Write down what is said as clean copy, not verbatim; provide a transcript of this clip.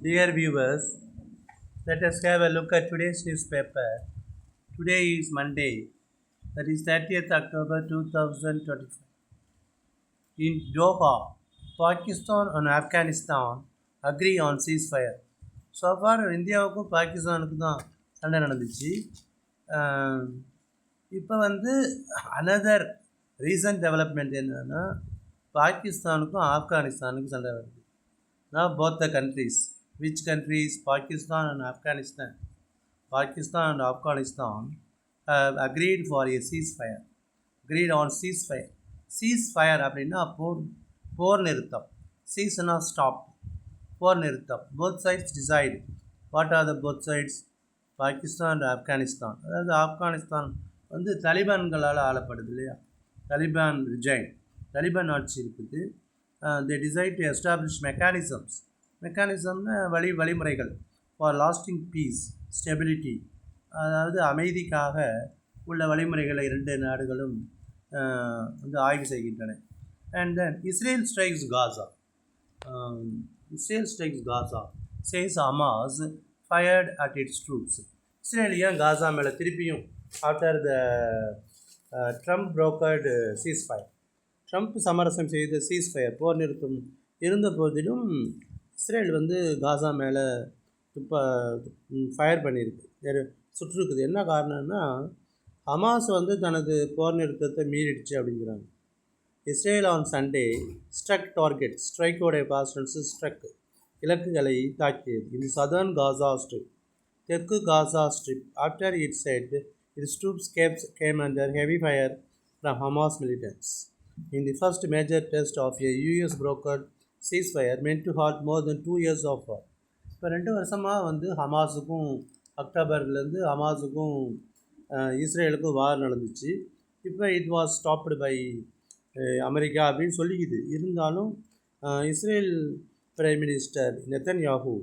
Dear viewers, let us have a look at today's newspaper. Today is Monday, that is 30th October 2025. In Doha, Pakistan and Afghanistan agree on ceasefire. So far இந்தியாவுக்கும் பாகிஸ்தானுக்கும் தான் சண்டை நடந்துச்சு. இப்போ another recent development என்னன்னா பாகிஸ்தானுக்கும் ஆப்கானிஸ்தானுக்கும் சண்டை வருது. Now both the countries, which countries? Pakistan and Afghanistan. Pakistan and Afghanistan have agreed for a ceasefire. Agreed on ceasefire. Ceasefire அப்படின்னா போர் நிறுத்தம். Cease-னா stop. போர் நிறுத்தம். Both sides decide. What are the both sides? Pakistan and Afghanistan. அதாவது ஆப்கானிஸ்தான் தலிபான்களால் ஆளப்படுது இல்லையா? தலிபான் ரிஜைன். தலிபான் ஆட்சி இருக்குது. They decide to establish மெக்கானிசம்னா வழிமுறைகள் for lasting piece stability, அதாவது அமைதிக்காக உள்ள வழிமுறைகளை இரண்டு நாடுகளும் ஆய்வு செய்கின்றன. And then Israel strikes Gaza. Says Hamas fired at its troops. Israel ஏன் காசா மேலே திருப்பியும் after the Trump brokered ceasefire, Trump சமரசம் செய்த சீஸ்ஃபயர் போர் நிறுத்தம் இருந்த போதிலும் இஸ்ரேல் காசா மேலே ஃபயர் பண்ணியிருக்கு, சுற்றுருக்குது. என்ன காரணம்னா ஹமாஸ் தனது போர் நிறுத்தத்தை மீறிடுச்சு அப்படிங்கிறாங்க. Israel on Sunday struck target, ஸ்ட்ரைக்கோடைய பாஸ்டன்ஸு ஸ்ட்ரக், இலக்குகளை தாக்கியது. இது சதர்ன் காசா ஸ்ட்ரிப், தெற்கு Gaza strip. After it said its troops came under heavy fire from Hamas militants in the first major test of a US brokered ceasefire meant to halt more than 2 years of war. இப்போ 2 வருஷமாக ஹமாஸுக்கும் அக்டோபர்லேருந்து ஹமாஸுக்கும் இஸ்ரேலுக்கும் war நடந்துச்சு. இப்போ it was stopped by America அப்படின்னு சொல்லிக்குது. இருந்தாலும் Israel prime minister Netanyahu